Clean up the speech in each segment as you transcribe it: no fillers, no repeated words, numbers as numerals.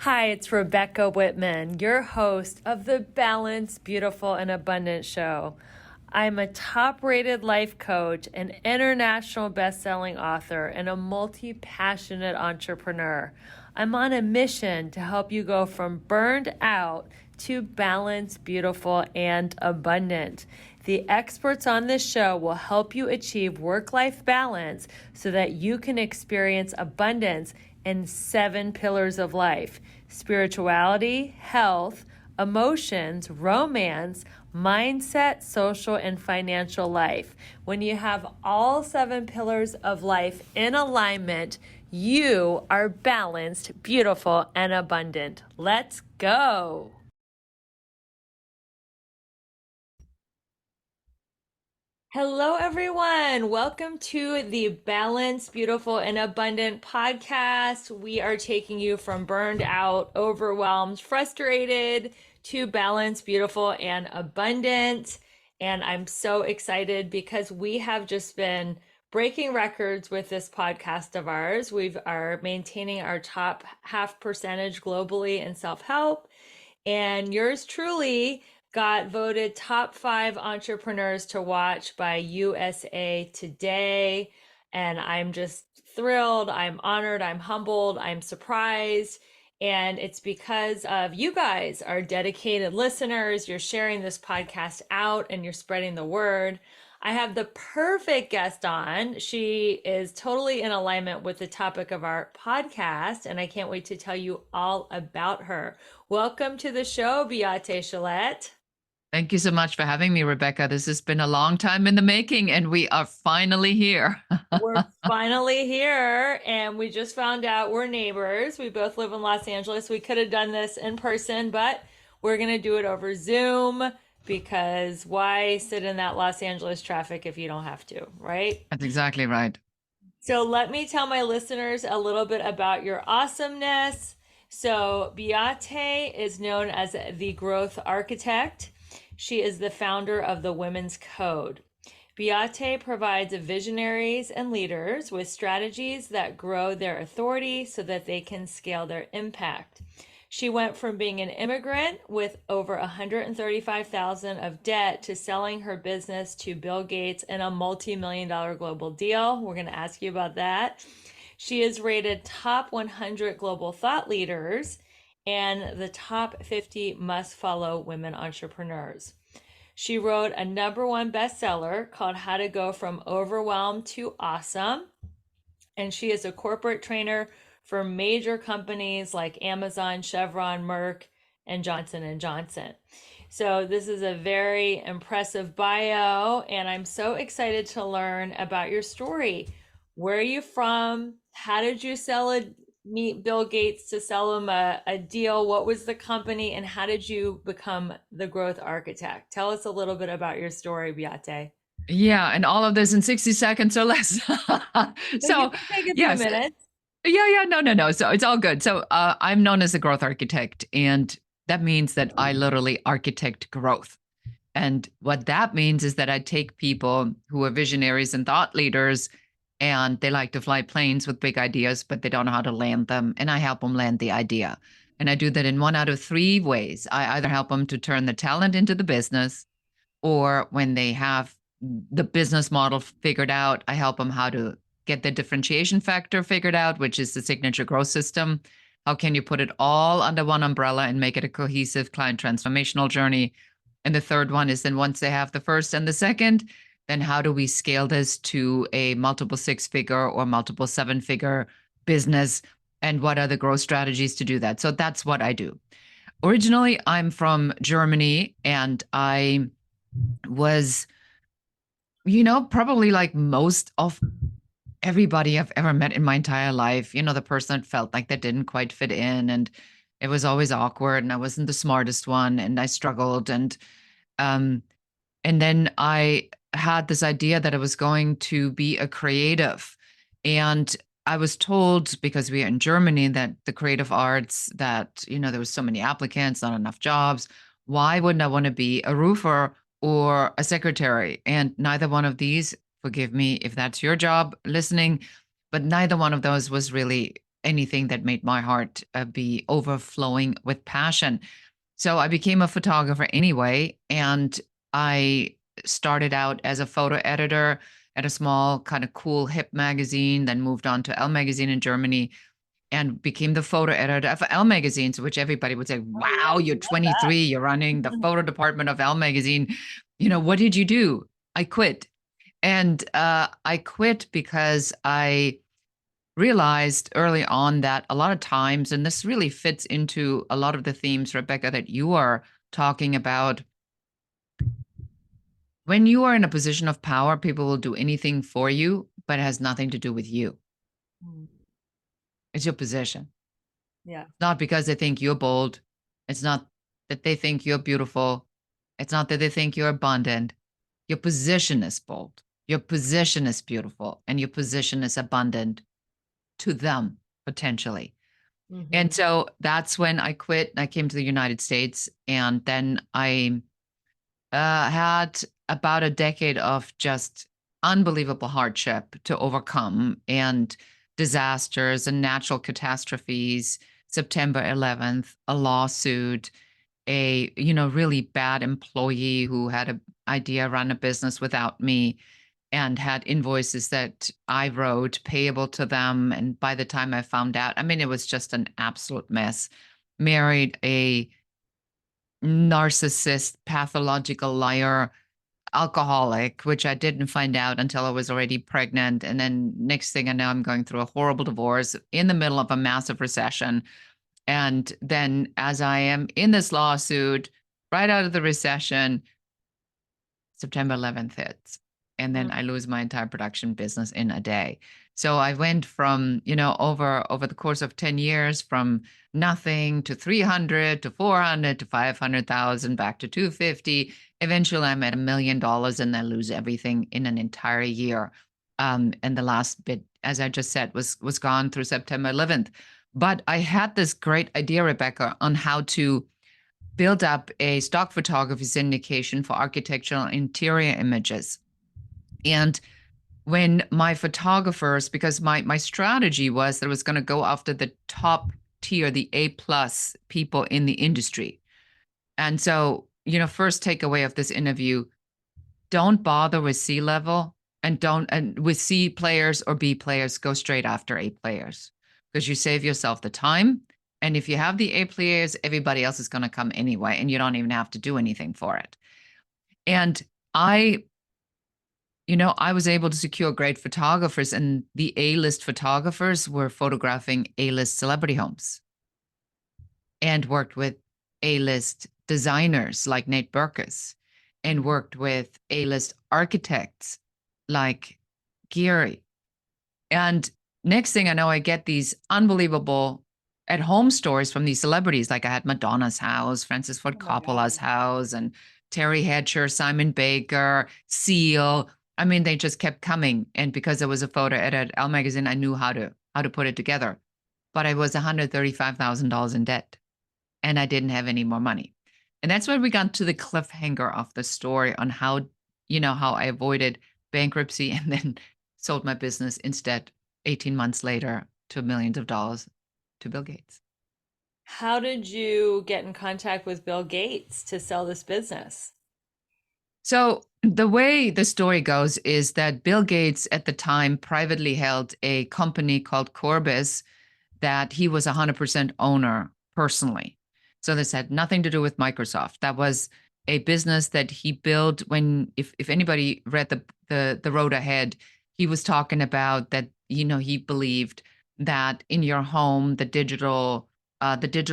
Hi, it's Rebecca Whitman, your host of the Balanced, Beautiful, and Abundant Show. I'm a top-rated life coach, an international best-selling author, and a multi-passionate entrepreneur. I'm on a mission to help you go from burned out to balanced, beautiful, and abundant. The experts on this show will help you achieve work-life balance so that you can experience abundance in 7 pillars of life: spirituality, health, emotions, romance, mindset, social, and financial life. When you have all 7 pillars of life in alignment, you are balanced, beautiful, and abundant. Let's go. Hello, everyone. Welcome to the Balanced, Beautiful, and Abundant podcast. We are taking you from burned out, overwhelmed, frustrated to balanced, beautiful, and abundant. And I'm so excited because we have just been breaking records with this podcast of ours. We are maintaining our top half percentage globally in self-help. And yours truly got voted top 5 entrepreneurs to watch by USA Today. And I'm just thrilled. I'm honored. I'm humbled. I'm surprised. And it's because of you guys, our dedicated listeners. You're sharing this podcast out and you're spreading the word. I have the perfect guest on. She is totally in alignment with the topic of our podcast, and I can't wait to tell you all about her. Welcome to the show, Beate Chelette. Thank you so much for having me, Rebecca. This has been a long time in the making, and we are finally here. We're finally here, and we just found out we're neighbors. We both live in Los Angeles. We could have done this in person, but we're going to do it over Zoom because why sit in that Los Angeles traffic if you don't have to, right? That's exactly right. So let me tell my listeners a little bit about your awesomeness. So Beate is known as the Growth Architect. She is the founder of the Women's Code. Beate provides visionaries and leaders with strategies that grow their authority so that they can scale their impact. She went from being an immigrant with over $135,000 of debt to selling her business to Bill Gates in a multi-million-dollar global deal. We're going to ask you about that. She is rated top 100 global thought leaders and the top 50 must-follow women entrepreneurs. She wrote a #1 bestseller called How to Go from Overwhelmed to Awesome. And she is a corporate trainer for major companies like Amazon, Chevron, Merck, and Johnson & Johnson. So this is a very impressive bio, and I'm so excited to learn about your story. Where are you from? How did you meet Bill Gates to sell him a deal? What was the company, and how did you become the growth architect? Tell us a little bit about your story, Beate. Yeah, and all of this in 60 seconds or less. So you can take a few minutes. Yeah, no. So it's all good. So I'm known as a growth architect, and that means that I literally architect growth. And what that means is that I take people who are visionaries and thought leaders, and they like to fly planes with big ideas, but they don't know how to land them. And I help them land the idea. And I do that in 1 out of 3 ways. I either help them to turn the talent into the business, or when they have the business model figured out, I help them how to get the differentiation factor figured out, which is the signature growth system. How can you put it all under one umbrella and make it a cohesive client transformational journey? And the third one is then once they have the first and the second, then how do we scale this to a multiple 6-figure or multiple 7-figure business? And what are the growth strategies to do that? So that's what I do. Originally, I'm from Germany, and I was, probably like most of everybody I've ever met in my entire life, the person that felt like they didn't quite fit in, and it was always awkward, and I wasn't the smartest one, and I struggled. Um, and then I had this idea that I was going to be a creative. And I was told, because we are in Germany, that the creative arts, that, there was so many applicants, not enough jobs. Why wouldn't I want to be a roofer or a secretary? And neither one of these, forgive me if that's your job listening, but neither one of those was really anything that made my heart be overflowing with passion. So I became a photographer anyway, and I started out as a photo editor at a small, kind of cool, hip magazine, then moved on to Elle magazine in Germany and became the photo editor of Elle magazine, which everybody would say, Oh, yeah, wow, you're I love that. 23, you're running the photo department of Elle magazine. What did you do? I quit. And I quit because I realized early on that a lot of times, and this really fits into a lot of the themes, Rebecca, that you are talking about. When you are in a position of power, people will do anything for you, but it has nothing to do with you. Mm. It's your position. Yeah. It's not because they think you're bold. It's not that they think you're beautiful. It's not that they think you're abundant. Your position is bold. Your position is beautiful. And your position is abundant to them, potentially. Hmm. And so that's when I quit. I came to the United States. And then I had about a decade of just unbelievable hardship to overcome and disasters and natural catastrophes. September 11th, a lawsuit, a really bad employee who had an idea run a business without me and had invoices that I wrote payable to them. And by the time I found out, I mean, it was just an absolute mess. Married a narcissist, pathological liar, alcoholic, which I didn't find out until I was already pregnant. And then next thing I know, I'm going through a horrible divorce in the middle of a massive recession. And then as I am in this lawsuit, right out of the recession, September 11th hits. And then I lose my entire production business in a day. So I went from, over the course of 10 years, from nothing to 300 to 400 to 500,000 back to 250. Eventually I'm at $1 million and I lose everything in an entire year. And the last bit, as I just said, was gone through September 11th. But I had this great idea, Rebecca, on how to build up a stock photography syndication for architectural interior images. And when my photographers, because my strategy was that I was going to go after the top tier, the A plus people in the industry. And so, first takeaway of this interview, don't bother with C level and with C players or B players, go straight after A players because you save yourself the time. And if you have the A players, everybody else is going to come anyway, and you don't even have to do anything for it. And I, I was able to secure great photographers, and the A-list photographers were photographing A-list celebrity homes and worked with A-list designers like Nate Berkus and worked with A-list architects like Geary. And next thing I know, I get these unbelievable at-home stories from these celebrities. Like I had Madonna's house, Francis Ford Oh my Coppola's God. house, and Terry Hatcher, Simon Baker, Seal. I mean, they just kept coming. And because I was a photo editor at Elle magazine, I knew how to put it together. But I was $135,000 in debt, and I didn't have any more money. And that's where we got to the cliffhanger of the story on how, how I avoided bankruptcy and then sold my business instead 18 months later to millions of dollars to Bill Gates. How did you get in contact with Bill Gates to sell this business? So the way the story goes is that Bill Gates at the time privately held a company called Corbis that he was 100% owner personally. So this had nothing to do with Microsoft. That was a business that he built when, if anybody read the road ahead, he was talking about that, he believed that in your home, the digital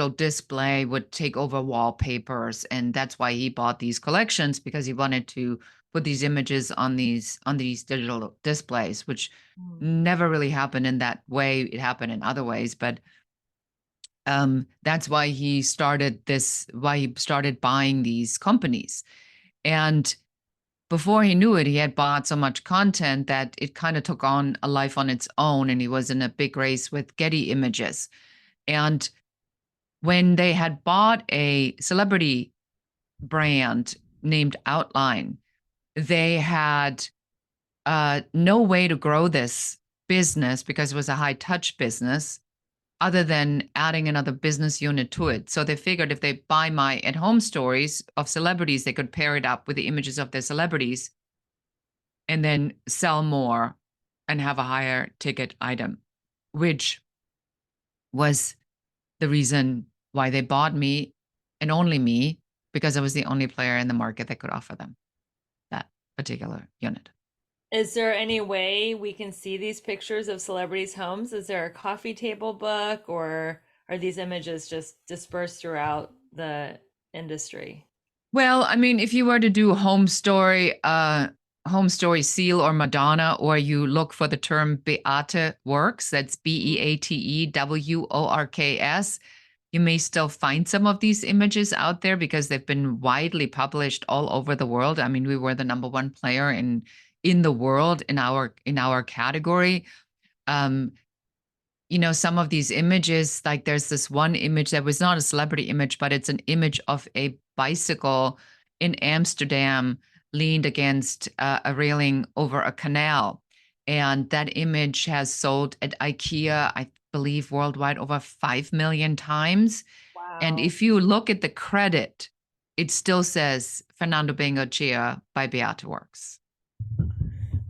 display would take over wallpapers. And that's why he bought these collections, because he wanted to put these images on these digital displays, which never really happened in that way. It happened in other ways, but that's why he started buying these companies. And before he knew it, he had bought so much content that it kind of took on a life on its own. And he was in a big race with Getty Images. And when they had bought a celebrity brand named Outline, they had no way to grow this business because it was a high touch business other than adding another business unit to it. So they figured if they buy my at home stories of celebrities, they could pair it up with the images of their celebrities and then sell more and have a higher ticket item, which was the reason why they bought me and only me, because I was the only player in the market that could offer them that particular unit. Is there any way we can see these pictures of celebrities' homes? Is there a coffee table book, or are these images just dispersed throughout the industry? Well, I mean, if you were to do home story seal or Madonna, or you look for the term Beate Works, that's BeateWorks, you may still find some of these images out there because they've been widely published all over the world. I mean, we were the number one player in the world in our category. Um, some of these images, like there's this one image that was not a celebrity image, but it's an image of a bicycle in Amsterdam leaned against a railing over a canal. And that image has sold at IKEA, I believe, worldwide over 5 million times. And Wow. if you look at the credit, it still says Fernando Bengochea by Beate Works.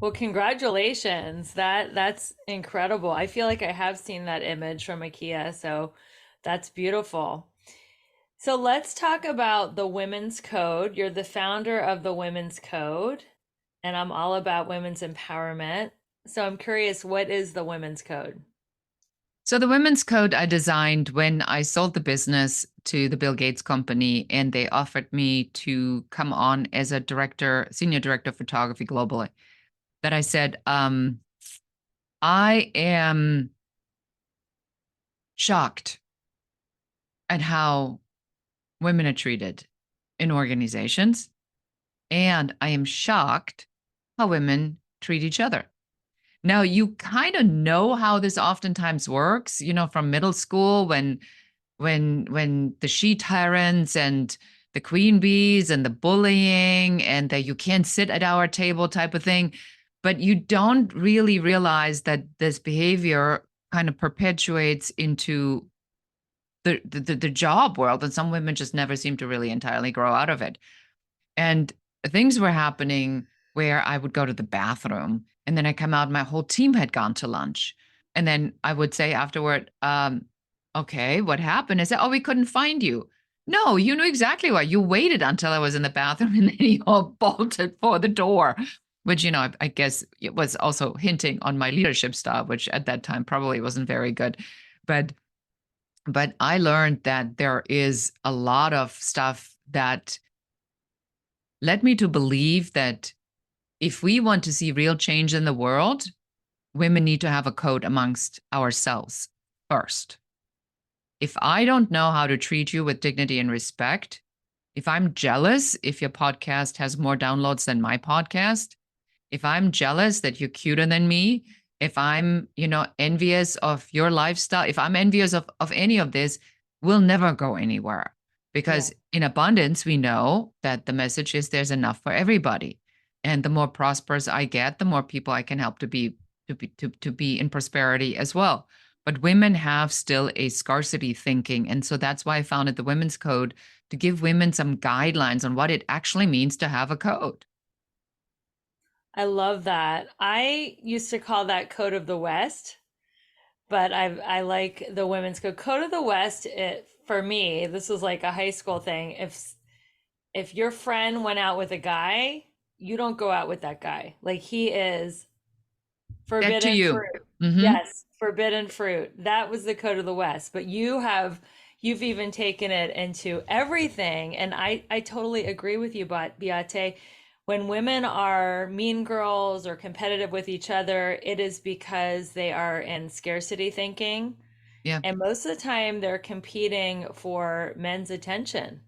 Well, congratulations. That's incredible. I feel like I have seen that image from IKEA, so that's beautiful. So let's talk about the Women's Code. You're the founder of the Women's Code, and I'm all about women's empowerment. So I'm curious, what is the Women's Code? So the Women's Code I designed when I sold the business to the Bill Gates company, and they offered me to come on as a senior director of photography globally. That I said, I am shocked at how women are treated in organizations, and I am shocked how women treat each other. Now, you kind of know how this oftentimes works, from middle school when the she tyrants and the queen bees and the bullying and the you can't sit at our table type of thing. But you don't really realize that this behavior kind of perpetuates into the job world, and some women just never seem to really entirely grow out of it. And things were happening where I would go to the bathroom and then I come out, my whole team had gone to lunch. And then I would say afterward, okay, what happened? I said, oh, we couldn't find you. No, you knew exactly why. You waited until I was in the bathroom and then you all bolted for the door, which, I guess it was also hinting on my leadership style, which at that time probably wasn't very good. But I learned that there is a lot of stuff that led me to believe that if we want to see real change in the world, women need to have a code amongst ourselves first. If I don't know how to treat you with dignity and respect, if I'm jealous if your podcast has more downloads than my podcast, if I'm jealous that you're cuter than me, if I'm, envious of your lifestyle, if I'm envious of any of this, we'll never go anywhere. Yeah. Because in abundance, we know that the message is there's enough for everybody. And the more prosperous I get, the more people I can help to be in prosperity as well. But women have still a scarcity thinking. And so that's why I founded the Women's Code, to give women some guidelines on what it actually means to have a code. I love that. I used to call that Code of the West, but I like the Women's Code. Code of the West, it for me, this was like a high school thing. If your friend went out with a guy, you don't go out with that guy. Like he is That to forbidden you. fruit. Hmm. Yes, forbidden fruit. That was the Code of the West. But you've even taken it into everything. And I totally agree with you, Beate. When women are mean girls or competitive with each other, it is because they are in scarcity thinking. Yeah. And most of the time, they're competing for men's attention.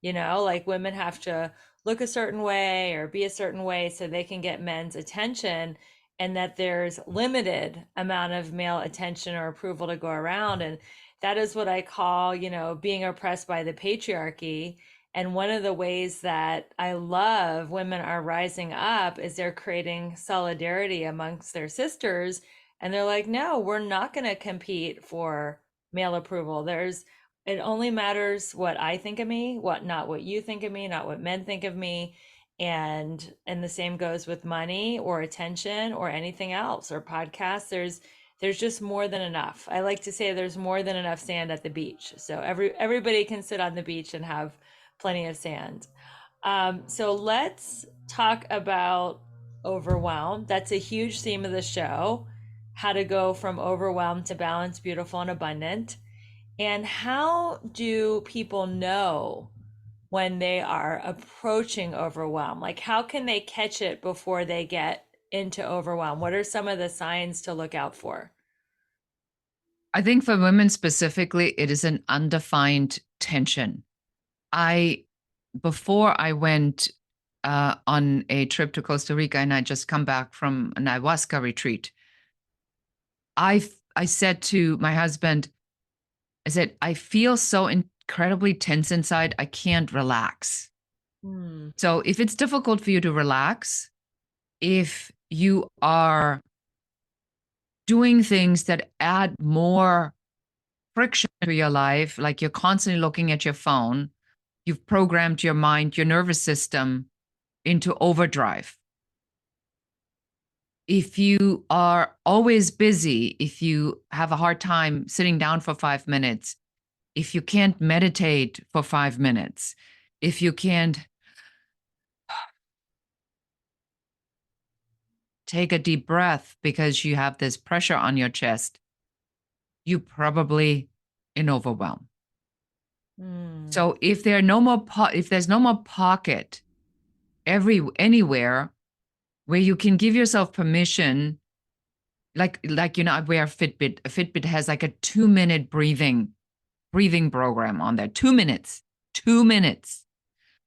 Like women have to look a certain way or be a certain way so they can get men's attention, and that there's limited amount of male attention or approval to go around. And that is what I call, being oppressed by the patriarchy. And one of the ways that I love women are rising up is they're creating solidarity amongst their sisters. And they're like, no, we're not going to compete for male approval. It only matters what I think of me, not what you think of me, not what men think of me. And the same goes with money or attention or anything else or podcasts. There's just more than enough. I like to say there's more than enough sand at the beach. So everybody can sit on the beach and have plenty of sand. So let's talk about overwhelm. That's a huge theme of the show. How to go from overwhelmed to balanced, beautiful, and abundant. And how do people know when they are approaching overwhelm? Like, how can they catch it before they get into overwhelm? What are some of the signs to look out for? I think for women specifically, it is an undefined tension. I, before I went on a trip to Costa Rica and I just come back from an ayahuasca retreat, I said to my husband, I said, I feel so incredibly tense inside, I can't relax. Hmm. So if it's difficult for you to relax, if you are doing things that add more friction to your life, like you're constantly looking at your phone, you've programmed your mind, your nervous system into overdrive. If you are always busy, if you have a hard time sitting down for 5 minutes, if you can't meditate for 5 minutes, if you can't take a deep breath because you have this pressure on your chest, you probably in overwhelm. Hmm. So if there are no more if there's no more pocket anywhere where you can give yourself permission, I wear a Fitbit. A Fitbit has like a 2 minute breathing program on there. 2 minutes. 2 minutes.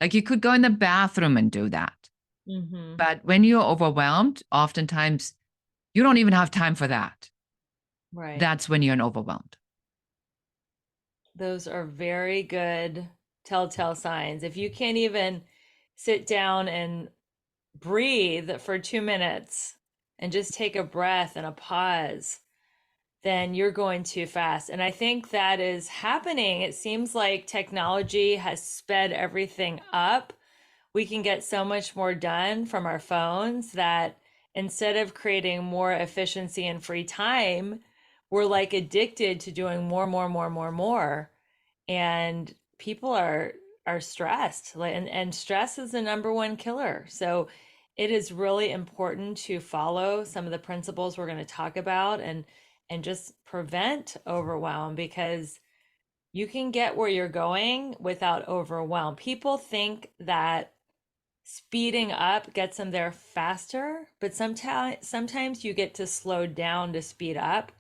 Like you could go in the bathroom and do that. Mm-hmm. But when you're overwhelmed, oftentimes you don't even have time for that. Right. That's when you're overwhelmed. Those are very good telltale signs. If you can't even sit down and breathe for 2 minutes and just take a breath and a pause, then you're going too fast. And I think that is happening. It seems like technology has sped everything up. We can get so much more done from our phones that instead of creating more efficiency and free time, we're like addicted to doing more, more, more, more, more. And people are stressed. And stress is the number one killer. So it is really important to follow some of the principles we're going to talk about and just prevent overwhelm, because you can get where you're going without overwhelm. People think that speeding up gets them there faster, but sometimes you get to slow down to speed up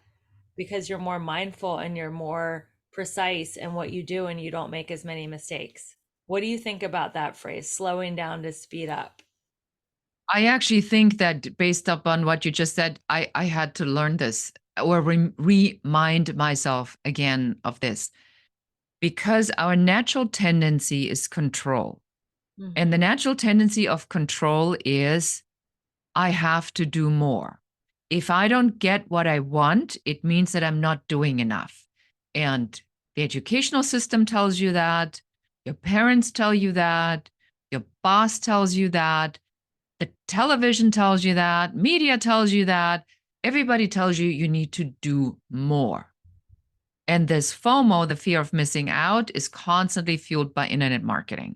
because you're more mindful and you're more precise in what you do and you don't make as many mistakes. What do you think about that phrase, slowing down to speed up? I actually think that based upon what you just said, I had to learn this or remind myself again of this because our natural tendency is control. And the Mm-hmm. natural tendency of control is I have to do more. If I don't get what I want, it means that I'm not doing enough. And the educational system tells you that, your parents tell you that, your boss tells you that, the television tells you that, media tells you that, everybody tells you you need to do more. And this FOMO, the fear of missing out, is constantly fueled by internet marketing.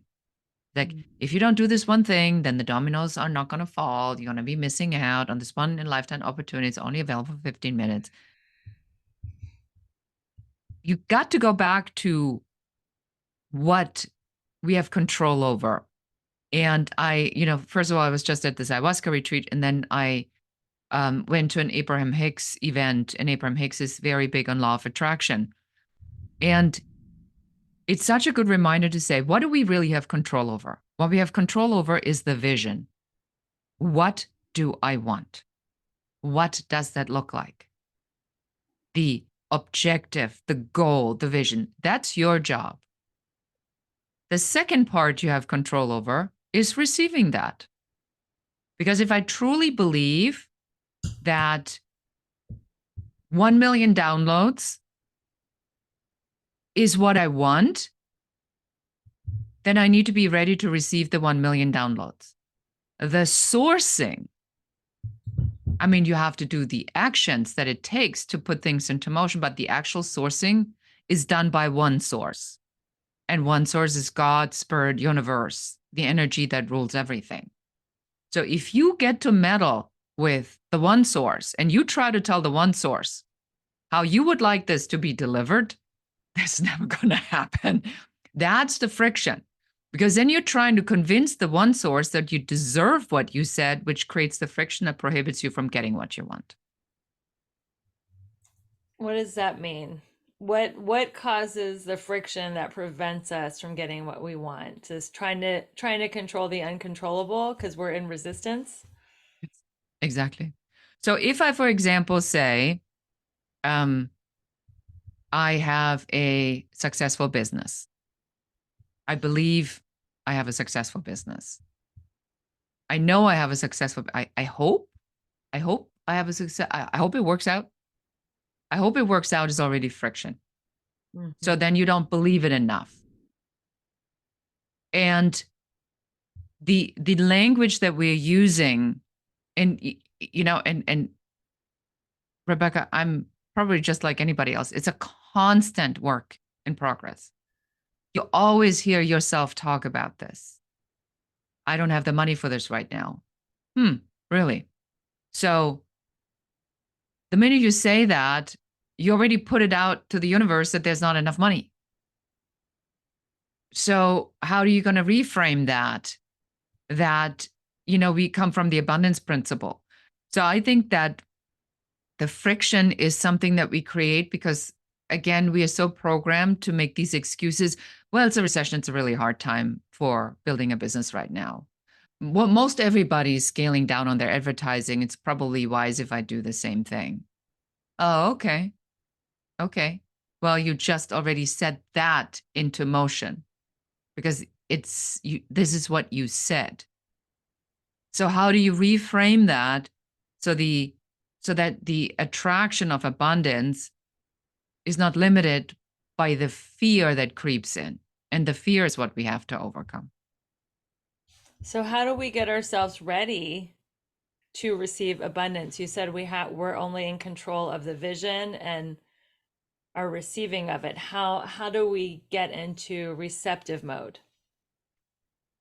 Like, if you don't do this one thing, then the dominoes are not going to fall. You're going to be missing out on this one in lifetime opportunity. It's only available for 15 minutes. You got to go back to what we have control over. And first of all, I was just at this ayahuasca retreat, and then I went to an Abraham Hicks event, and Abraham Hicks is very big on law of attraction. And it's such a good reminder to say, what do we really have control over? What we have control over is the vision. What do I want? What does that look like? The objective, the goal, the vision. That's your job. The second part you have control over is receiving that. Because if I truly believe that 1 million downloads is what I want, then I need to be ready to receive the 1 million downloads. The sourcing, I mean, you have to do the actions that it takes to put things into motion, but the actual sourcing is done by one source. And one source is God, Spirit, universe, the energy that rules everything. So if you get to meddle with the one source and you try to tell the one source how you would like this to be delivered, that's never going to happen. That's the friction. Because then you're trying to convince the one source that you deserve what you said, which creates the friction that prohibits you from getting what you want. What does that mean? What causes the friction that prevents us from getting what we want? Just trying to control the uncontrollable because we're in resistance? Exactly. So if I, for example, say, I have a successful business. I believe I have a successful business. I know I have a successful, I hope I have a success. I hope it works out. I hope it works out is already friction. So Mhm. then you don't believe it enough. And the language that we're using, and and Rebecca, I'm probably just like anybody else. It's a constant work in progress. You always hear yourself talk about this. I don't have the money for this right now. Really? So the minute you say that, you already put it out to the universe that there's not enough money. So how are you going to reframe that? That, we come from the abundance principle. So I think that the friction is something that we create because, again, we are so programmed to make these excuses. Well, it's a recession. It's a really hard time for building a business right now. Well, most everybody's scaling down on their advertising. It's probably wise if I do the same thing. Oh, okay. Okay. Well, you just already set that into motion because it's you, this is what you said. So how do you reframe that so the so that the attraction of abundance is not limited by the fear that creeps in? And the fear is what we have to overcome. So how do we get ourselves ready to receive abundance? You said we're only in control of the vision and are receiving of it. How do we get into receptive mode?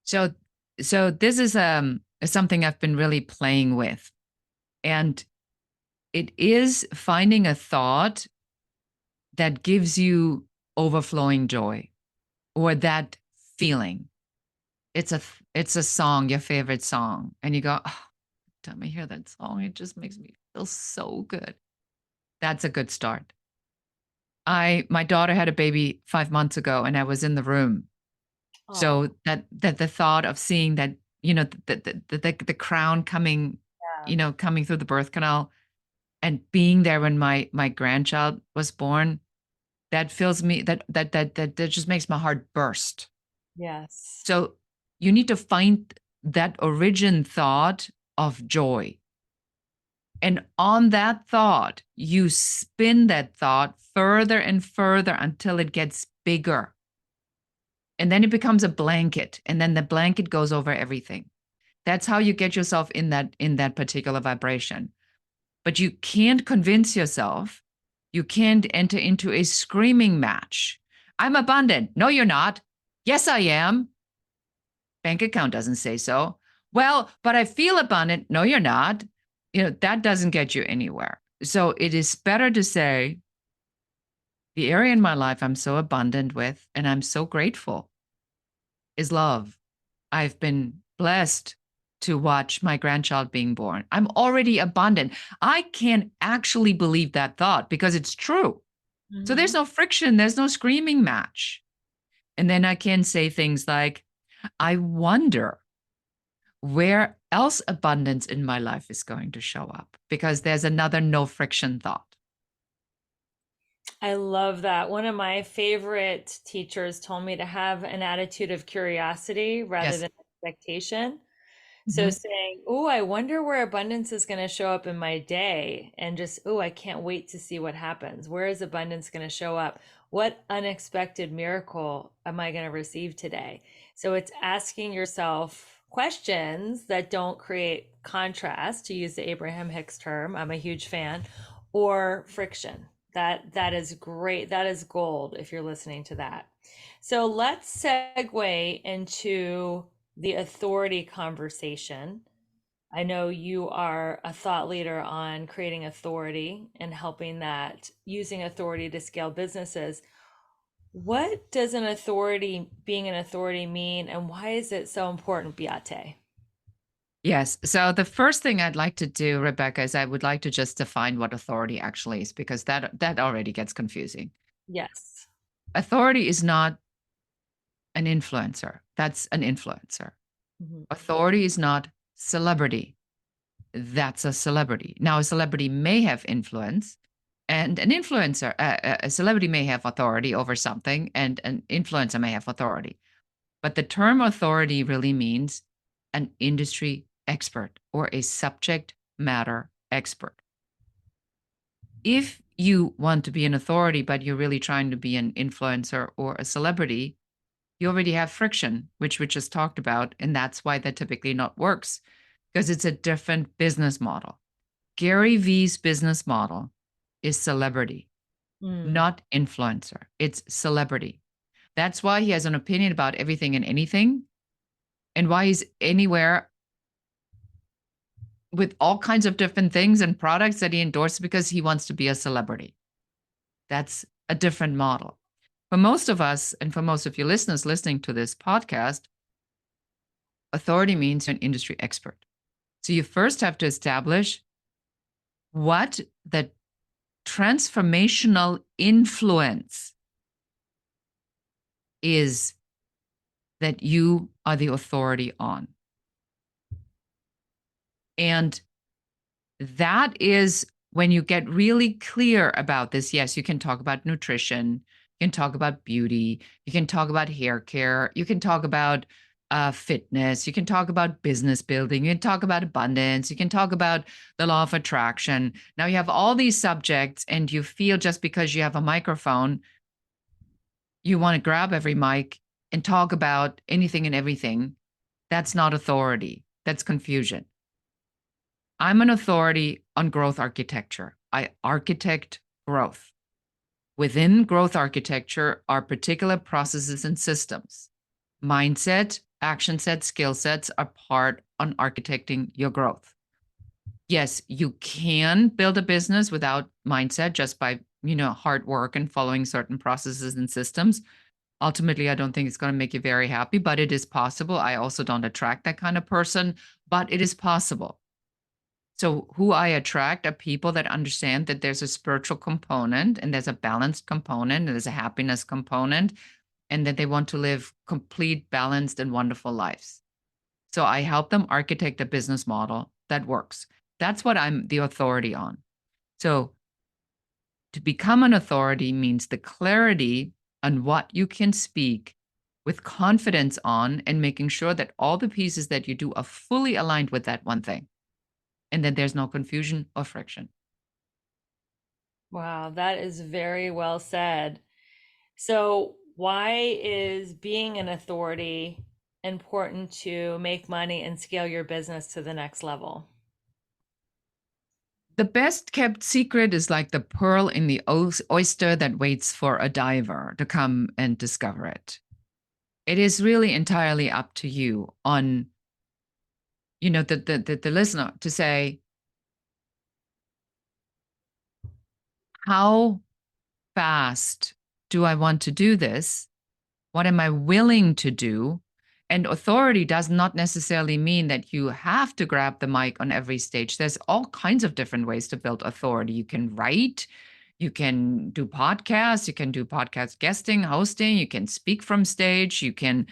So this is something I've been really playing with. And it is finding a thought that gives you overflowing joy or that feeling. It's a song, your favorite song, and you go, oh, time I hear that song, it just makes me feel so good. That's a good start. My daughter had a baby 5 months ago, and I was in the room. Oh, So that the thought of seeing that, the crown coming, yeah. coming through the birth canal, and being there when my grandchild was born, that fills me. That just makes my heart burst. Yes. So you need to find that origin thought of joy. And on that thought, you spin that thought further and further until it gets bigger. And then it becomes a blanket. And then the blanket goes over everything. That's how you get yourself in that particular vibration. But you can't convince yourself. You can't enter into a screaming match. I'm abundant. No, you're not. Yes, I am. Bank account doesn't say so. Well, but I feel abundant. No, you're not. That doesn't get you anywhere. So it is better to say, the area in my life I'm so abundant with and I'm so grateful is love. I've been blessed to watch my grandchild being born. I'm already abundant. I can actually believe that thought because it's true. So there's Hmm. no friction, there's no screaming match. And then I can say things like, I wonder where else abundance in my life is going to show up because there's another no friction thought. I love that. One of my favorite teachers told me to have an attitude of curiosity rather Yes. than expectation. So Mhm. saying, "Oh, I wonder where abundance is going to show up in my day," and just, "Oh, I can't wait to see what happens. Where is abundance going to show up? What unexpected miracle am I going to receive today?" So it's asking yourself questions that don't create contrast, to use the Abraham Hicks term. I'm a huge fan, or friction. That is great. That is gold if you're listening to that. So let's segue into the authority conversation. I know you are a thought leader on creating authority and helping that, using authority to scale businesses. What does being an authority mean, and why is it so important, Beate? Yes. So the first thing I'd like to do, Rebecca, is I would like to just define what authority actually is, because that already gets confusing. Yes. Authority is not an influencer. That's an influencer. Mhm. Authority is not celebrity. That's a celebrity. Now, a celebrity may have influence, and an influencer, a celebrity may have authority over something, and an influencer may have authority. But the term authority really means an industry expert or a subject matter expert. If you want to be an authority, but you're really trying to be an influencer or a celebrity, you already have friction, which we just talked about. And that's why that typically not works, because it's a different business model. Gary Vee's business model is celebrity, Mm. not influencer. It's celebrity. That's why he has an opinion about everything and anything, and why he's anywhere with all kinds of different things and products that he endorses, because he wants to be a celebrity. That's a different model. For most of us, and for most of your listeners listening to this podcast, authority means you're an industry expert. So you first have to establish what the transformational influence is that you are the authority on. And that is when you get really clear about this. Yes, you can talk about nutrition, you can talk about beauty, you can talk about hair care, you can talk about fitness, you can talk about business building, you can talk about abundance, you can talk about the law of attraction. Now you have all these subjects, and you feel just because you have a microphone, you want to grab every mic and talk about anything and everything. That's not authority, that's confusion. I'm an authority on growth architecture. I architect growth. Within growth architecture are particular processes and systems. Mindset, action sets, skill sets are part on architecting your growth. Yes, you can build a business without mindset, just by, hard work and following certain processes and systems. Ultimately, I don't think it's going to make you very happy, but it is possible. I also don't attract that kind of person, but it is possible. So, who I attract are people that understand that there's a spiritual component, and there's a balanced component, and there's a happiness component, and that they want to live complete, balanced, and wonderful lives. So, I help them architect a business model that works. That's what I'm the authority on. So, to become an authority means the clarity on what you can speak with confidence on, and making sure that all the pieces that you do are fully aligned with that one thing, and that there's no confusion or friction. Wow, that is very well said. So, why is being an authority important to make money and scale your business to the next level? The best kept secret is like the pearl in the oyster that waits for a diver to come and discover it. It is really entirely up to you on, the listener to say, how fast do I want to do this? What am I willing to do? And authority does not necessarily mean that you have to grab the mic on every stage. There's all kinds of different ways to build authority. You can write, you can do podcasts, you can do podcast guesting, hosting, you can speak from stage, you can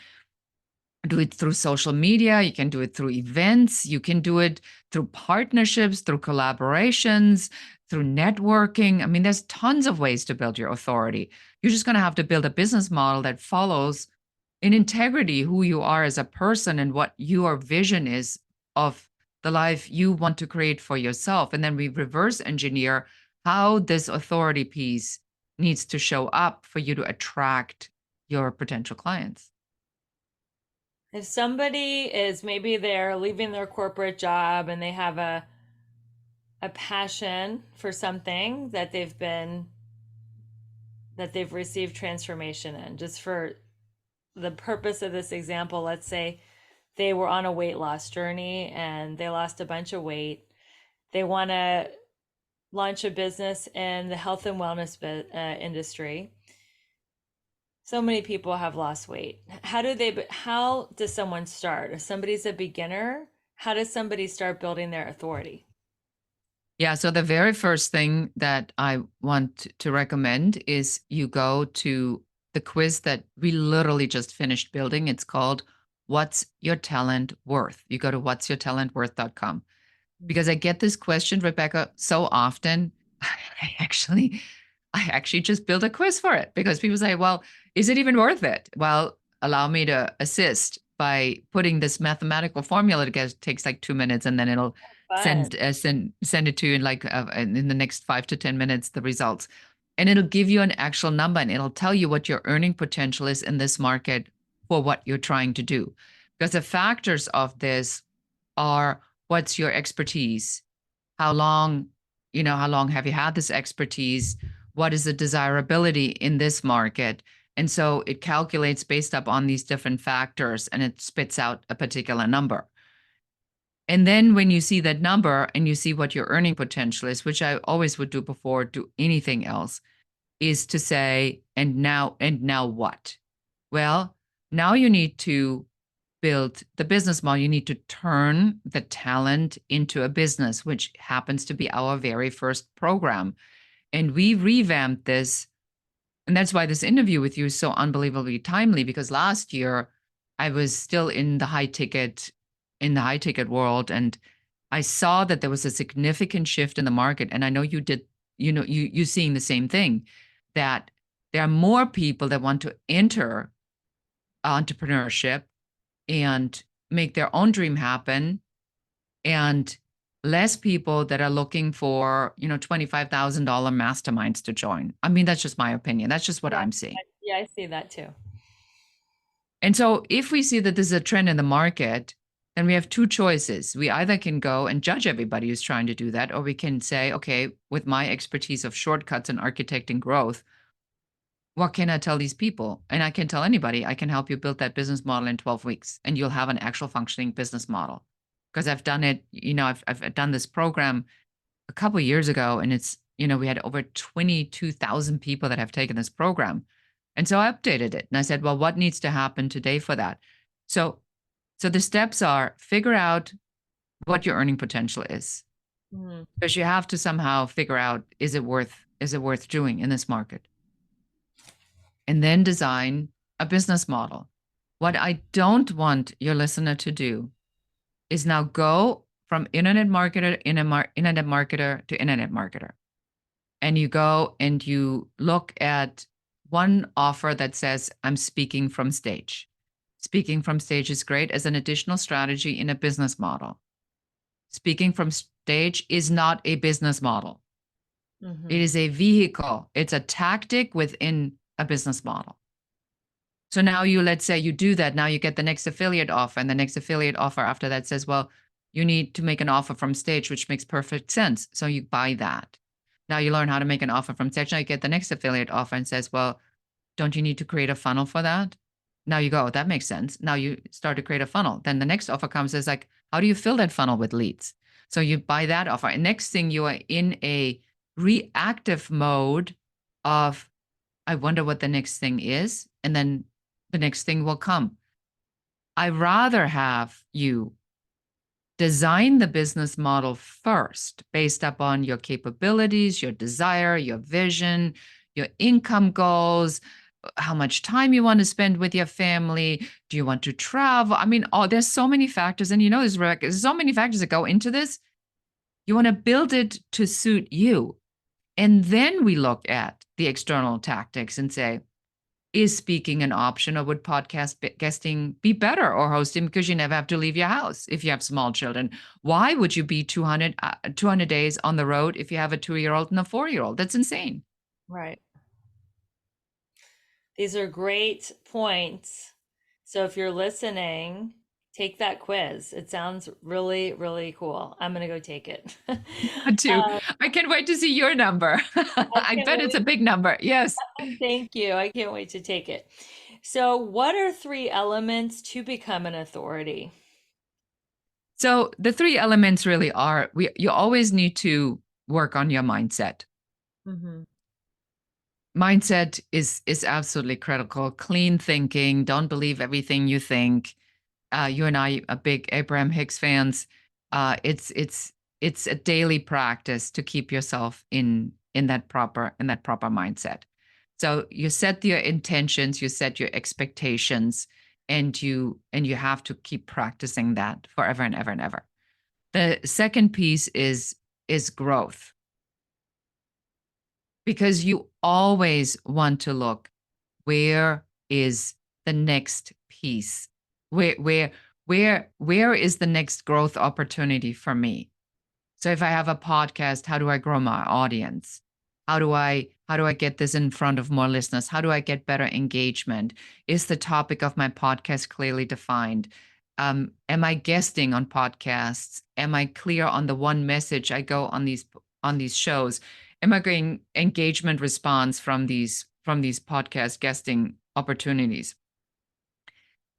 do it through social media, you can do it through events, you can do it through partnerships, through collaborations, through networking. I mean, there's tons of ways to build your authority. You're just going to have to build a business model that follows in integrity who you are as a person and what your vision is of the life you want to create for yourself. And then we reverse engineer how this authority piece needs to show up for you to attract your potential clients. If somebody is, maybe they're leaving their corporate job and they have a passion for something that they've received transformation in, just for the purpose of this example, let's say they were on a weight loss journey and they lost a bunch of weight. They want to launch a business in the health and wellness industry. So many people have lost weight. How does someone start? If somebody's a beginner, how does somebody start building their authority? Yeah, so the very first thing that I want to recommend is you go to the quiz that we literally just finished building. It's called What's Your Talent Worth? You go to whatsyourtalentworth.com. Because I get this question, Rebecca, so often. I actually just built a quiz for it because people say, well, is it even worth it? Well, allow me to assist by putting this mathematical formula together. It takes like 2 minutes, and then it'll Fun. send it to you in like in the next 5 to 10 minutes, the results. And it'll give you an actual number, and it'll tell you what your earning potential is in this market for what you're trying to do. Because the factors of this are, what's your expertise? How long have you had this expertise? What is the desirability in this market? And so it calculates based upon these different factors, and it spits out a particular number. And then when you see that number and you see what your earning potential is, which I always would do before do anything else, is to say, and now what? Well, now you need to build the business model. You need to turn the talent into a business, which happens to be our very first program. And we revamped this. And that's why this interview with you is so unbelievably timely, because last year I was still in the high ticket world, and I saw that there was a significant shift in the market. And I know you did, you seeing the same thing, that there are more people that want to enter entrepreneurship and make their own dream happen, and less people that are looking for, $25,000 masterminds to join. I mean, that's just my opinion. That's just what I'm seeing. Yeah, I see that too. And so if we see that this is a trend in the market, then we have two choices. We either can go and judge everybody who's trying to do that, or we can say, okay, with my expertise of shortcuts and architecting growth, what can I tell these people? And I can tell anybody, I can help you build that business model in 12 weeks, and you'll have an actual functioning business model. Because I've done it, I've done this program a couple of years ago, and it's, we had over 22,000 people that have taken this program. And so I updated it and I said, well, what needs to happen today for that? So the steps are, figure out what your earning potential is. Mm-hmm. Because you have to somehow figure out, is it worth doing in this market? And then design a business model. What I don't want your listener to do is now go from internet marketer to internet marketer. And you go and you look at one offer that says, I'm speaking from stage. Speaking from stage is great as an additional strategy in a business model. Speaking from stage is not a business model. Mm-hmm. It is a vehicle. It's a tactic within a business model. So now let's say you do that. Now you get the next affiliate offer, and the next affiliate offer after that says, well, you need to make an offer from stage, which makes perfect sense. So you buy that. Now you learn how to make an offer from stage. Now you get the next affiliate offer and says, well, don't you need to create a funnel for that? Now you go, that makes sense. Now you start to create a funnel. Then the next offer comes, is like, how do you fill that funnel with leads? So you buy that offer. And next thing, you are in a reactive mode of, I wonder what the next thing is. And then the next thing will come. I rather have you design the business model first based upon your capabilities, your desire, your vision, your income goals, how much time you want to spend with your family. Do you want to travel? I mean, there's so many factors. And there's so many factors that go into this. You want to build it to suit you. And then we look at the external tactics and say, Is speaking an option, or would guesting be better, or hosting, because you never have to leave your house if you have small children? Why would you be 200 days on the road if you have a 2-year-old and a 4-year-old? That's insane. Right. These are great points. So if you're listening, take that quiz. It sounds really, really cool. I'm going to go take it. Too. I can't wait to see your number. I I can't bet it's a wait. big number. Yes. Thank you. I can't wait to take it. So, what are three elements to become an authority? So the three elements really are, you always need to work on your mindset. Hmm. Mindset is absolutely critical. Clean thinking, don't believe everything you think. You and I are big Abraham Hicks fans. It's a daily practice to keep yourself in that proper mindset. So you set your intentions, you set your expectations, and you have to keep practicing that forever and ever and ever. The second piece is growth, because you always want to look, where is the next piece? Where is the next growth opportunity for me? So if I have a podcast, how do I grow my audience? How do I get this in front of more listeners? How do I get better engagement? Is the topic of my podcast clearly defined? Am I guesting on podcasts? Am I clear on the one message I go on these shows? Am I getting engagement response from these podcast guesting opportunities?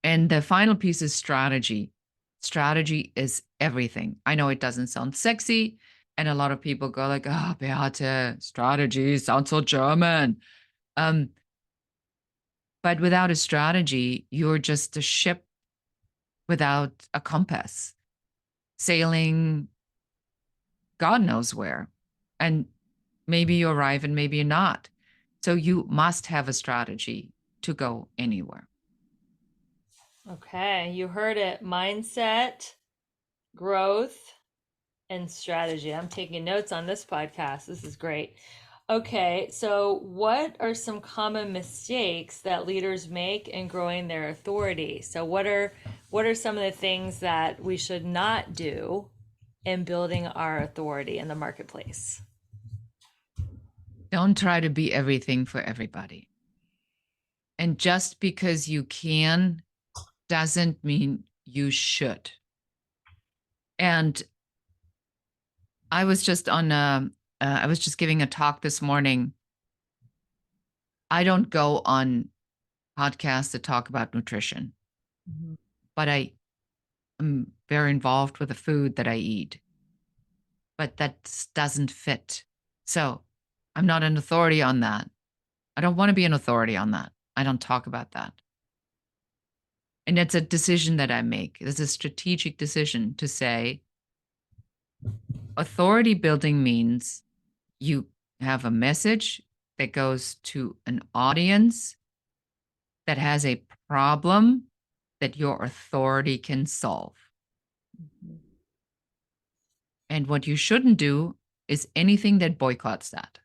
And the final piece is strategy. Strategy is everything. I know it doesn't sound sexy, and a lot of people go like, "Oh, Beate, strategy sounds so German." Um, but without a strategy, you're just a ship without a compass, sailing God knows where. And maybe you arrive and maybe you're not. So you must have a strategy to go anywhere. Okay, you heard it. Mindset, growth, and strategy. I'm taking notes on this podcast. This is great. Okay, so what are some common mistakes that leaders make in growing their authority? So what are some of the things that we should not do in building our authority in the marketplace? Don't try to be everything for everybody. And just because you can doesn't mean you should. And I was just giving a talk this morning. I don't go on podcasts to talk about nutrition, Mhm. but I am very involved with the food that I eat. But that doesn't fit. So I'm not an authority on that. I don't want to be an authority on that. I don't talk about that. And it's a decision that I make. It's a strategic decision to say authority building means you have a message that goes to an audience that has a problem that your authority can solve. And what you shouldn't do is anything that boycotts that.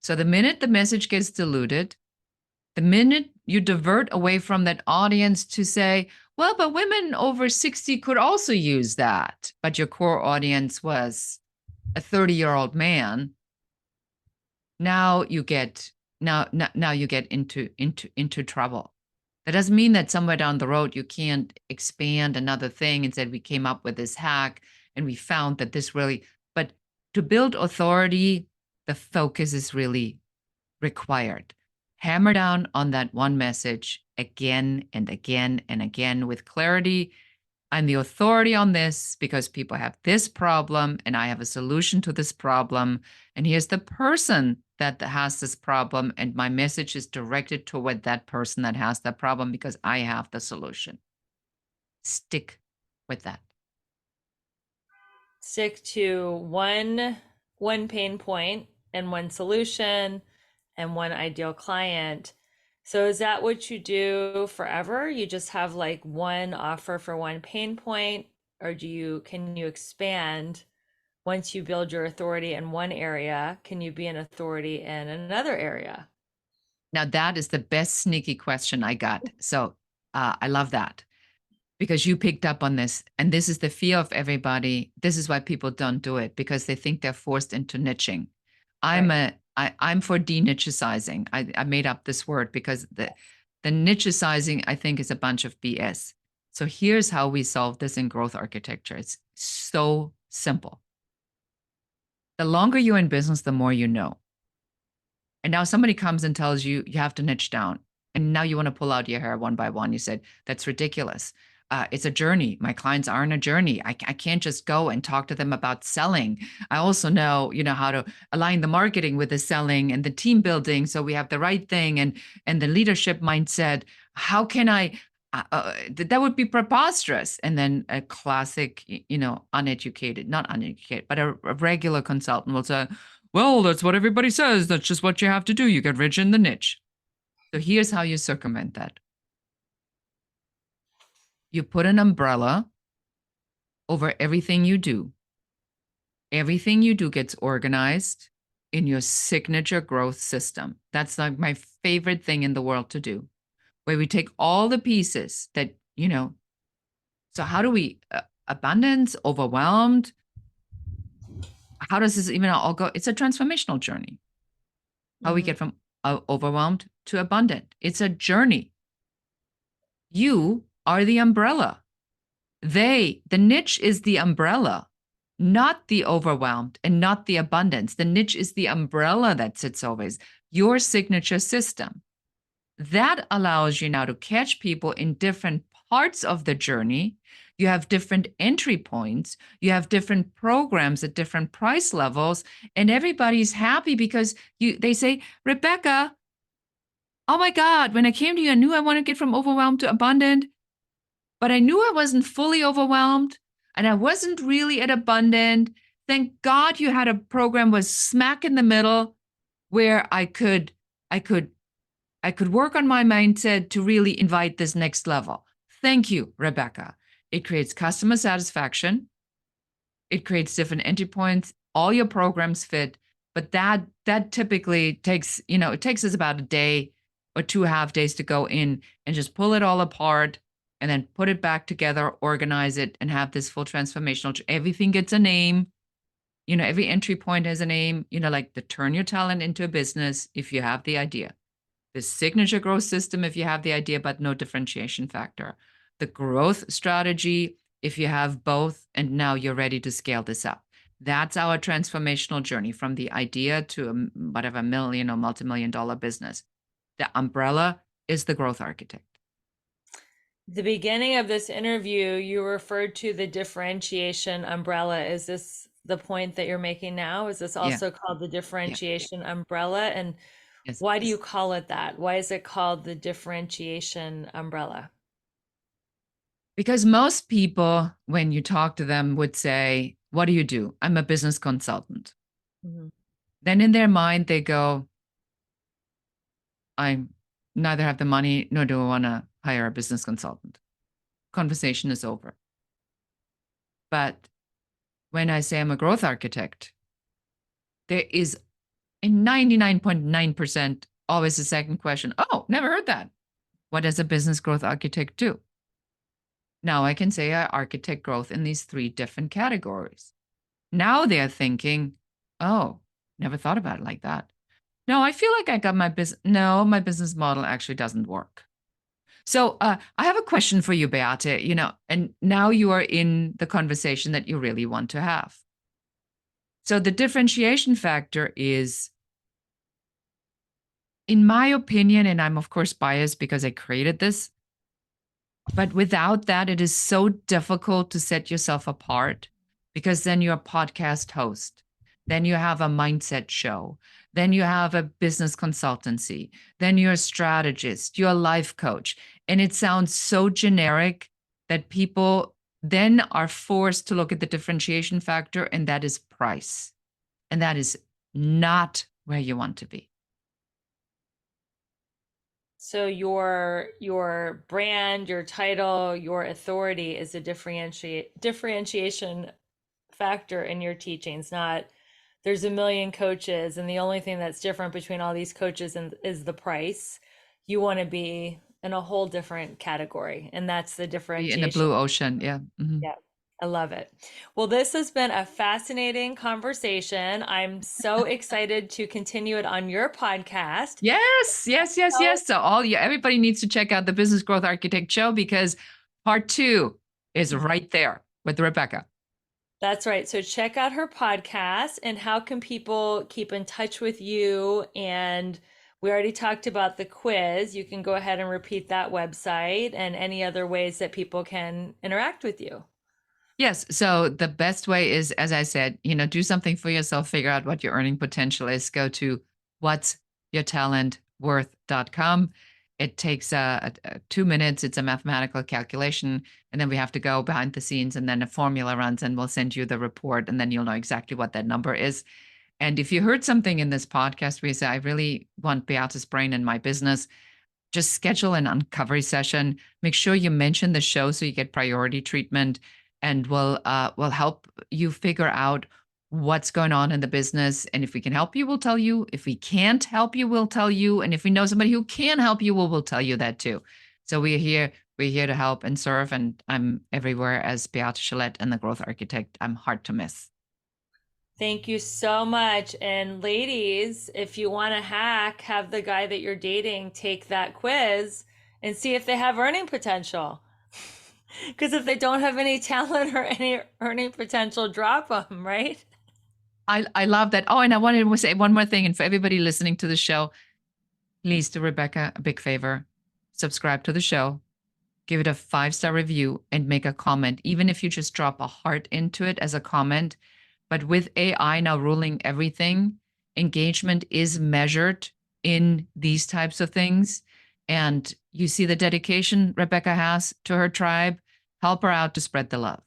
So the minute the message gets diluted, the minute you divert away from that audience to say, well, but women over 60 could also use that, but your core audience was a 30-year-old man, now you get now you get into trouble. That doesn't mean that somewhere down the road you can't expand another thing and said we came up with this hack and we found that this really, but to build authority, the focus is really required. Hammer down on that one message again and again and again with clarity. I'm the authority on this because people have this problem and I have a solution to this problem. And here's the person that has this problem. And my message is directed toward that person that has that problem because I have the solution. Stick with that. Stick to one pain point and one solution and one ideal client. So is that what you do forever? You just have like one offer for one pain point, or can you expand once you build your authority in one area? Can you be an authority in another area? Now, that is the best sneaky question I got. So I love that because you picked up on this. And this is the fear of everybody. This is why people don't do it, because they think they're forced into niching. Right. I'm for denichicizing. I made up this word because the nichicizing, I think, is a bunch of BS. So here's how we solve this in growth architecture. It's so simple. The longer you're in business, the more you know. And now somebody comes and tells you you have to niche down. And now you want to pull out your hair one by one. You said, that's ridiculous. It's a journey. My clients are on a journey. I can't just go and talk to them about selling. I also know, how to align the marketing with the selling and the team building. So we have the right thing and the leadership mindset. How can I, that would be preposterous. And then a classic, uneducated, not uneducated, but a regular consultant will say, well, that's what everybody says. That's just what you have to do. You get rich in the niche. So here's how you circumvent that. You put an umbrella over everything you do. Everything you do gets organized in your signature growth system. That's like my favorite thing in the world to do, where we take all the pieces that, so how do we, abundance, overwhelmed? How does this even all go? It's a transformational journey. How we get from overwhelmed to abundant. It's a journey. You are the umbrella. The niche is the umbrella, not the overwhelmed and not the abundance. The niche is the umbrella that sits over your signature system. That allows you now to catch people in different parts of the journey. You have different entry points. You have different programs at different price levels, and everybody's happy because they say, Rebecca, oh my God, when I came to you, I knew I wanted to get from overwhelmed to abundant, but I knew I wasn't fully overwhelmed and I wasn't really at abundant. Thank God you had a program was smack in the middle where I could work on my mindset to really invite this next level. Thank you, Rebecca. It creates customer satisfaction. It creates different entry points. All your programs fit, but that typically takes, it takes us about a day or 2.5 days to go in and just pull it all apart and then put it back together, organize it, and have this full transformational. Everything gets a name. Every entry point has a name, like the turn your talent into a business if you have the idea. The signature growth system if you have the idea but no differentiation factor. The growth strategy if you have both and now you're ready to scale this up. That's our transformational journey from the idea to whatever million or multi-million-dollar business. The umbrella is the growth architect. The beginning of this interview, you referred to the differentiation umbrella. Is this the point that you're making now? Is this also called the differentiation umbrella? And Yes. why do you call it that? Why is it called the differentiation umbrella? Because most people, when you talk to them, would say, what do you do? I'm a business consultant. Then in their mind, they go, I neither have the money nor do I want to hire a business consultant. Conversation is over. But when I say I'm a growth architect, there is a 99.9% always a second question. Oh, never heard that. What does a business growth architect do? Now I can say I architect growth in these 3 different categories. Now they're thinking, oh, never thought about it like that. No, I feel like I got my business. No, my business model actually doesn't work. So I have a question for you, Beate, and now you are in the conversation that you really want to have. So the differentiation factor is, in my opinion, and I'm of course biased because I created this, but without that, it is so difficult to set yourself apart because then you're a podcast host. Then you have a mindset show. Then you have a business consultancy. Then you're a strategist. You're a life coach. And it sounds so generic that people then are forced to look at the differentiation factor, and that is price. And that is not where you want to be. So your brand, your title, your authority is a differentiation factor in your teachings, not there's a million coaches and the only thing that's different between all these coaches is the price. You want to be in a whole different category, and that's the Be in the differentiation. blue ocean. Yeah. Yeah, I love it. Well, this has been a fascinating conversation. I'm so excited to continue it on your podcast. Yes, yes, yes, So yes. So everybody needs to check out the Business Growth Architect show because part 2 is right there with Rebecca. that's right. So check out her podcast. And how can people keep in touch with you? And we already talked about the quiz. You can go ahead and repeat that website and any other ways that people can interact with you. Yes. So the best way is, as I said, do something for yourself, figure out what your earning potential is. Go to whatsyourtalentworth.com. It takes 2 minutes. It's a mathematical calculation. And then we have to go behind the scenes and then a formula runs and we'll send you the report and then you'll know exactly what that number is. And if you heard something in this podcast where you say, I really want Beate's brain in my business, just schedule an uncovery session. Make sure you mention the show so you get priority treatment, and we'll help you figure out what's going on in the business. And if we can help you, we'll tell you. If we can't help you, we'll tell you. And if we know somebody who can help you, we'll tell you that too. So we're here. We're here to help and serve. And I'm everywhere as Beate Chelette and the Growth Architect. I'm hard to miss. Thank you so much. And ladies, if you want to hack, have the guy that you're dating take that quiz and see if they have earning potential. Because if they don't have any talent or any earning potential, drop them, right? I love that. Oh, and I wanted to say one more thing. And for everybody listening to the show, please do Rebecca a big favor. Subscribe to the show, give it a 5-star review, and make a comment, even if you just drop a heart into it as a comment. But with AI now ruling everything, engagement is measured in these types of things. And you see the dedication Rebecca has to her tribe. Help her out to spread the love.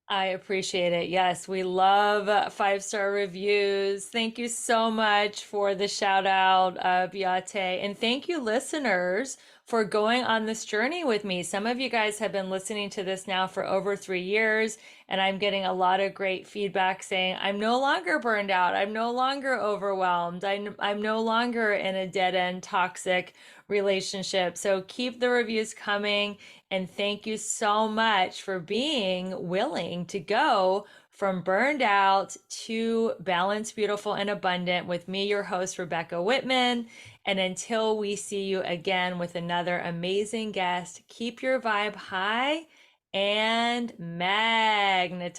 I appreciate it. Yes, we love 5-star reviews. Thank you so much for the shout out, Beate. And thank you, listeners, for going on this journey with me. Some of you guys have been listening to this now for over 3 years, and I'm getting a lot of great feedback saying, I'm no longer burned out. I'm no longer overwhelmed. I'm no longer in a dead end toxic relationship. So keep the reviews coming. And thank you so much for being willing to go from burned out to balanced, beautiful, and abundant with me, your host, Rebecca Whitman. And until we see you again with another amazing guest, keep your vibe high and magnetize.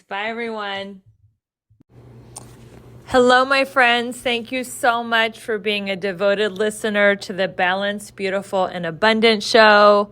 Bye, everyone. Hello, my friends. Thank you so much for being a devoted listener to the Balanced, Beautiful, and Abundant show.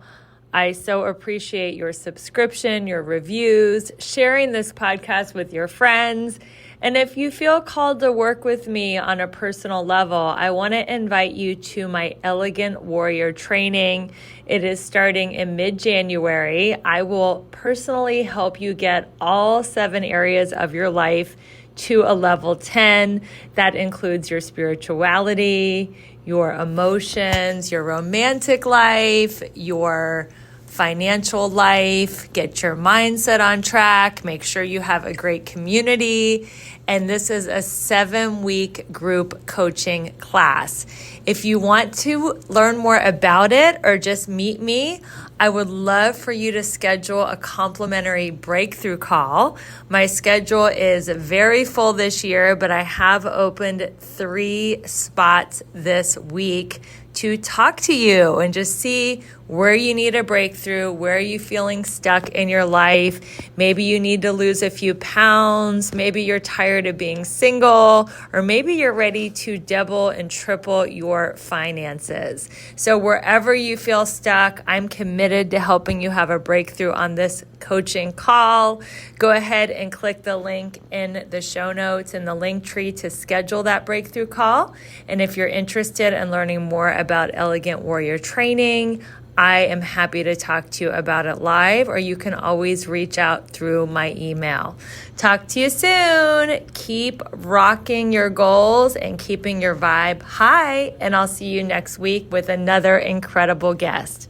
I so appreciate your subscription, your reviews, sharing this podcast with your friends. And if you feel called to work with me on a personal level, I want to invite you to my Elegant Warrior training. It is starting in mid-January. I will personally help you get all 7 areas of your life to a level 10. That includes your spirituality, your emotions, your romantic life, your financial life, get your mindset on track, make sure you have a great community. And this is a 7-week group coaching class. If you want to learn more about it or just meet me, I would love for you to schedule a complimentary breakthrough call. My schedule is very full this year, but I have opened 3 spots this week to talk to you and just see where you need a breakthrough, where are you feeling stuck in your life. Maybe you need to lose a few pounds. Maybe you're tired of being single, or maybe you're ready to double and triple your finances. So wherever you feel stuck, I'm committed to helping you have a breakthrough on this coaching call. Go ahead and click the link in the show notes in the link tree to schedule that breakthrough call. And if you're interested in learning more about Elegant Warrior training, I am happy to talk to you about it live, or you can always reach out through my email. Talk to you soon. Keep rocking your goals and keeping your vibe high, and I'll see you next week with another incredible guest.